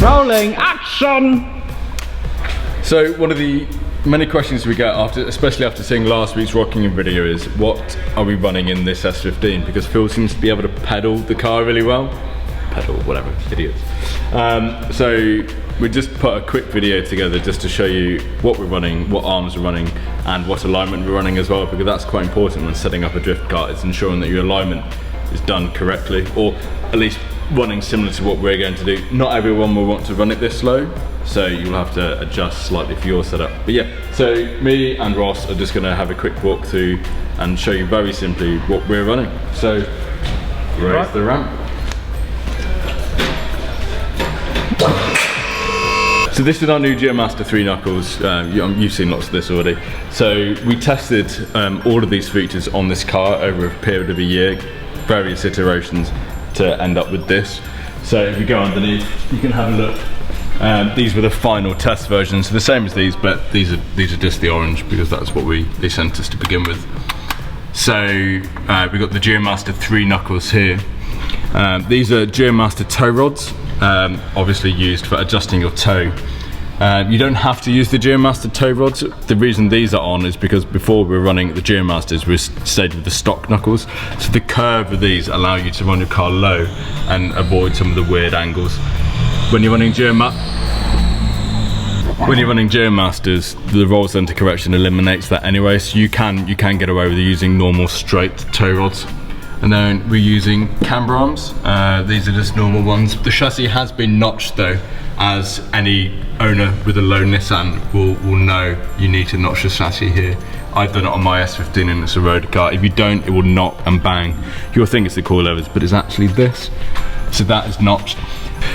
Rolling action! So one of the many questions we get after, especially after seeing last week's rocking video, is what are we running in this S15? Because Phil seems to be able to pedal the car really well. Pedal, whatever, idiots. So we just put a quick video together just to show you what we're running, what arms we're running, and what alignment we're running as well, because that's quite important when setting up a drift car. It's ensuring that your alignment is done correctly, or at least running similar to what we're going to do. Not everyone will want to run it this slow, so you'll have to adjust slightly for your setup. But yeah, so me and Ross are just going to have a quick walk through and show you very simply what we're running. So raise the ramp. So this is our new GeoMaster 3 knuckles. You've seen lots of this already. So we tested all of these features on this car over a period of a year, various iterations, to end up with this. So if you go underneath, you can have a look. These were the final test versions, so the same as these, but these are just the orange because that's what they sent us to begin with. So we got the GeoMaster 3 knuckles here. These are GeoMaster tow rods, obviously used for adjusting your toe. You don't have to use the GeoMaster tow rods. The reason these are on is because before we were running the GeoMasters, we stayed with the stock knuckles. So the curve of these allow you to run your car low and avoid some of the weird angles. When you're running GeoMasters, the roll center correction eliminates that anyway, so you can get away with using normal straight tow rods. And then we're using Camber Arms. These are just normal ones. The chassis has been notched though, as any owner with a low Nissan will know you need to notch the chassis here. I've done it on my S15 and it's a road car. If you don't, it will knock and bang. You'll think it's the coilovers, but it's actually this. So that is notched.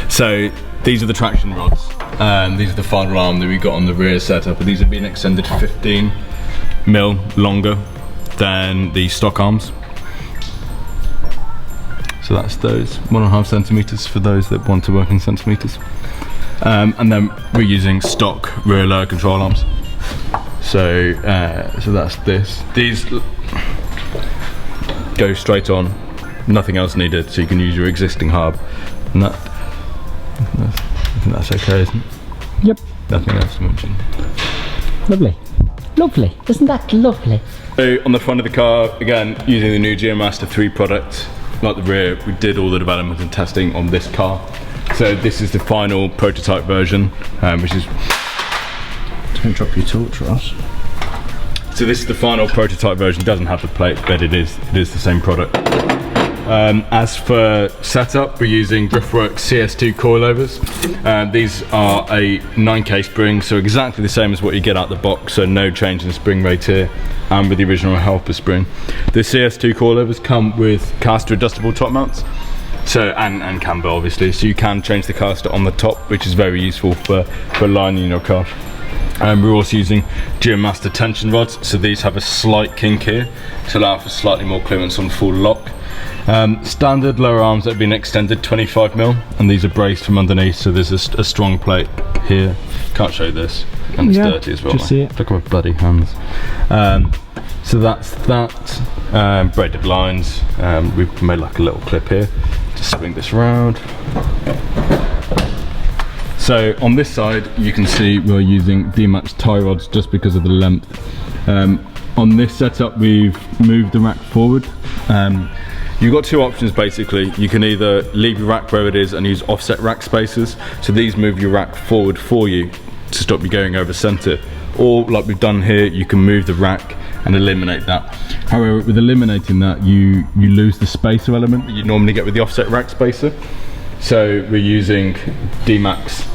So these are the traction rods. These are the final arm that we got on the rear setup, and these have been extended 15mm longer than the stock arms. So that's those, 1.5 centimeters for those that want to work in centimeters. And then we're using stock rear lower control arms. So that's this. These go straight on, nothing else needed, so you can use your existing hub. And I think that's okay, isn't it? Yep. Nothing else to mention. Lovely. Lovely. Isn't that lovely? So on the front of the car, again, using the new GeoMaster 3 product. Like the rear, we did all the development and testing on this car. So this is the final prototype version, which is... Don't drop your torch, Ross. So this is the final prototype version. It doesn't have the plate, but it is the same product. As for setup, we're using Driftworks CS2 coilovers. These are a 9K spring, so exactly the same as what you get out the box, so no change in the spring rate here, and with the original helper spring. The CS2 coilovers come with caster adjustable top mounts, so and camber obviously, so you can change the caster on the top, which is very useful for lining your car. We're also using GeoMaster Tension rods, so these have a slight kink here to allow for slightly more clearance on full lock. Standard lower arms that have been extended 25mm, and these are braced from underneath, so there's a strong plate here. Can't show this, and it's dirty as well. Just see it. Look at my bloody hands. So that's that. Braided lines. We've made like a little clip here. Just swing this around. So on this side, you can see we're using D-Max tie rods just because of the length. On this setup, we've moved the rack forward. You've got two options basically. You can either leave your rack where it is and use offset rack spacers. So these move your rack forward for you to stop you going over center. Or like we've done here, you can move the rack and eliminate that. However, with eliminating that, you lose the spacer element that you normally get with the offset rack spacer. So we're using D-Max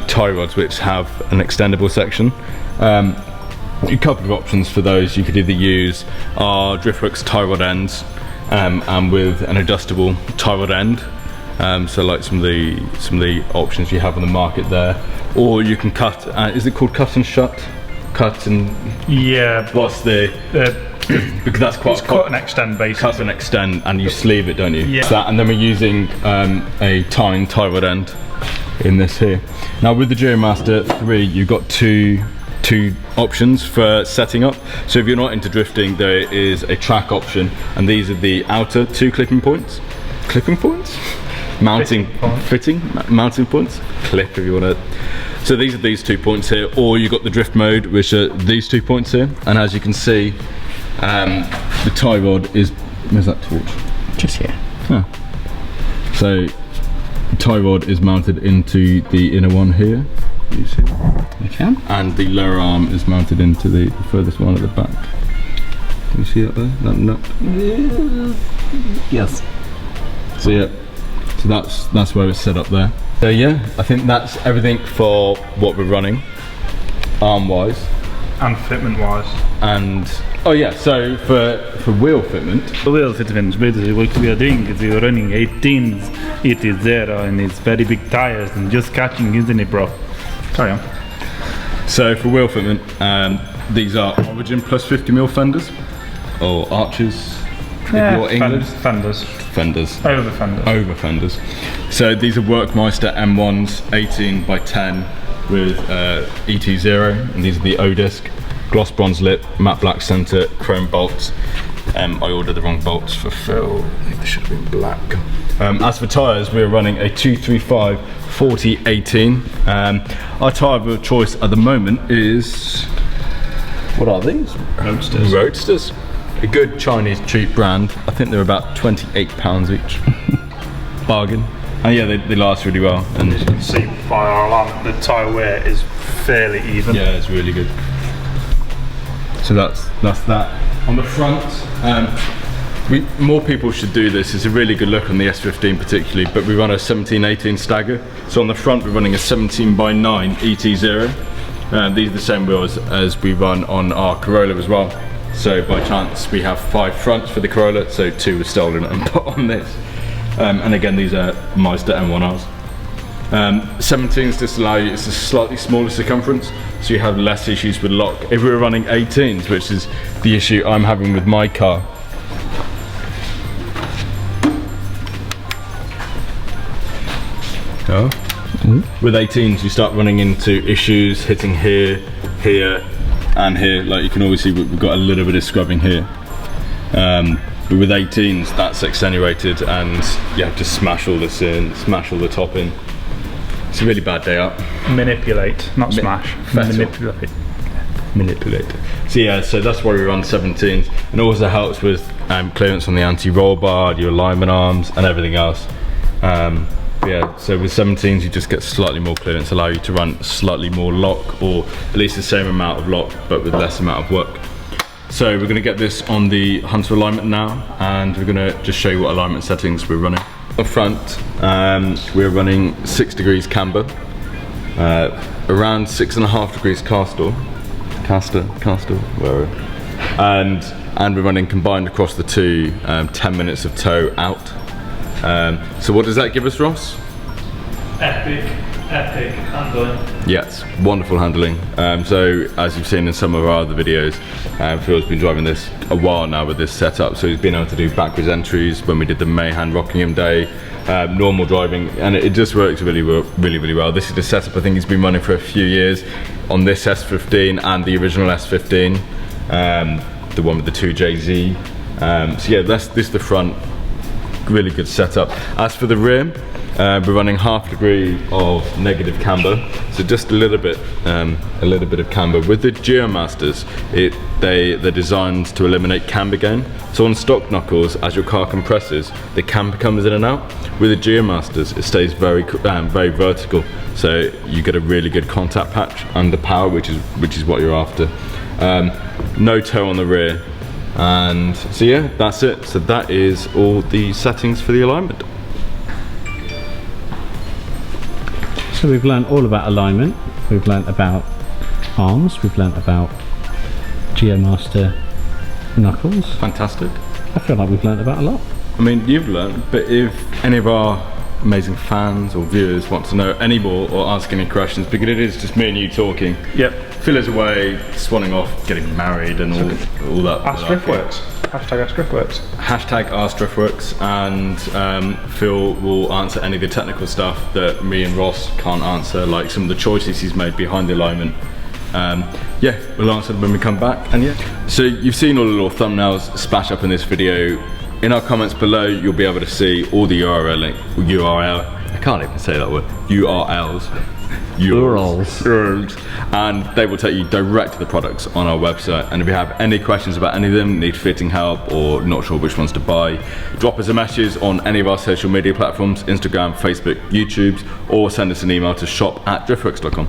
tie rods, which have an extendable section. A couple of options for those. You could either use our Driftworks tie rod ends, and with an adjustable tie rod end, so like some of the options you have on the market there, or you can cut. Is it called cut and shut? Cut and yeah. What's the because that's quite cut and extend basically. Cut and extend, and you sleeve it, don't you? Yeah. So that, and then we're using a tine tie rod end in this here. Now with the GeoMaster 3, you've got two two options for setting up. So if you're not into drifting, there is a track option, and these are the outer two clipping points. Clipping points? Mounting points? Clip if you want to. So these are these 2 points here, or you've got the drift mode, which are these 2 points here. And as you can see, the tie rod is, where's that torch? Just here. Huh. So the tie rod is mounted into the inner one here. You see? You can. And the lower arm is mounted into the furthest one at the back. Can you see that there? That nut? Yes. So yeah, so that's where it's set up there. So yeah, I think that's everything for what we're running, arm-wise. And fitment-wise. And, oh yeah, so for wheel fitment. The wheel fitment, basically what we are doing is we are running 18s, it is there, and it's very big tires, and just catching, isn't it, bro? Carry on. So for wheel fitment, these are Origin plus 50mm fenders, or arches, if you're English. Fenders. Fenders. Over fenders. Over fenders. So these are Workmeister M1s, 18x10 with ET0, and these are the O-disc, gloss bronze lip, matte black center, chrome bolts. I ordered the wrong bolts for Phil. I think they should have been black. As for tyres, we're running a 235 40/18. Our tyre of choice at the moment is, what are these? Roadsters. Roadsters. A good Chinese cheap brand. I think they're about £28 each. Bargain. And yeah, they last really well. And As you can see by our alignment, the tyre wear is fairly even. yeah, it's really good. So that's that. On the front, more people should do this. It's a really good look on the S15 particularly, but we run a 17/18 stagger. So on the front we're running a 17x9 ET0. These are the same wheels as we run on our Corolla as well. So by chance we have 5 fronts for the Corolla, so 2 were stolen and put on this. And again, these are Mazda M1Rs. 17s just allow you, it's a slightly smaller circumference, so you have less issues with lock. If we were running 18s, which is the issue I'm having with my car, with 18s you start running into issues hitting here, here and here. Like you can always see we've got a little bit of scrubbing here. But with 18s that's accentuated, and you have to smash all this in, smash all the top in. It's a really bad day out. Manipulate, not smash. Manipulate. Manipulate. So yeah, so that's why we run 17s, and it also helps with clearance on the anti-roll bar, your alignment arms and everything else. Yeah, so with 17s you just get slightly more clearance, allow you to run slightly more lock, or at least the same amount of lock but with less amount of work. So we're going to get this on the Hunter alignment now, and we're going to just show you what alignment settings we're running. Up front, we're running 6 degrees camber, around 6.5 degrees caster, where, and we're running combined across the two 10 minutes of toe out. So what does that give us, Ross? Epic handling. Yes, wonderful handling. So as you've seen in some of our other videos, Phil's been driving this a while now with this setup, so he's been able to do backwards entries when we did the Mayhem Rockingham day, normal driving, and it just works really well. This is the setup I think he's been running for a few years on this S15 and the original S15, the one with the 2JZ. So yeah, this is the front, really good setup. As for the rear, we're running 0.5 degree of negative camber, so just a little bit of camber. With the GeoMasters, they're designed to eliminate camber gain. So on stock knuckles, as your car compresses, the camber comes in and out. With the GeoMasters, it stays very vertical, so you get a really good contact patch under power, which is what you're after. No toe on the rear, and so yeah, that's it. So that is all the settings for the alignment. So we've learned all about alignment, we've learned about arms, we've learned about GeoMaster knuckles. Fantastic. I feel like we've learned about a lot. I mean, you've learned, but if any of our amazing fans or viewers want to know any more or ask any questions, because it is just me and you talking. Yep. Phil is away, swanning off, getting married and all that. Ask Driftworks. Hashtag Ask Driftworks. Hashtag Ask Driftworks, and Phil will answer any of the technical stuff that me and Ross can't answer, like some of the choices he's made behind the alignment. Yeah, we'll answer them when we come back. And yeah, so you've seen all the little thumbnails splash up in this video. In our comments below, you'll be able to see all the URL. I can't even say that word. URLs. And they will take you direct to the products on our website. And if you have any questions about any of them, need fitting help, or not sure which ones to buy, drop us a message on any of our social media platforms, Instagram, Facebook, YouTube, or send us an email to shop@driftworks.com.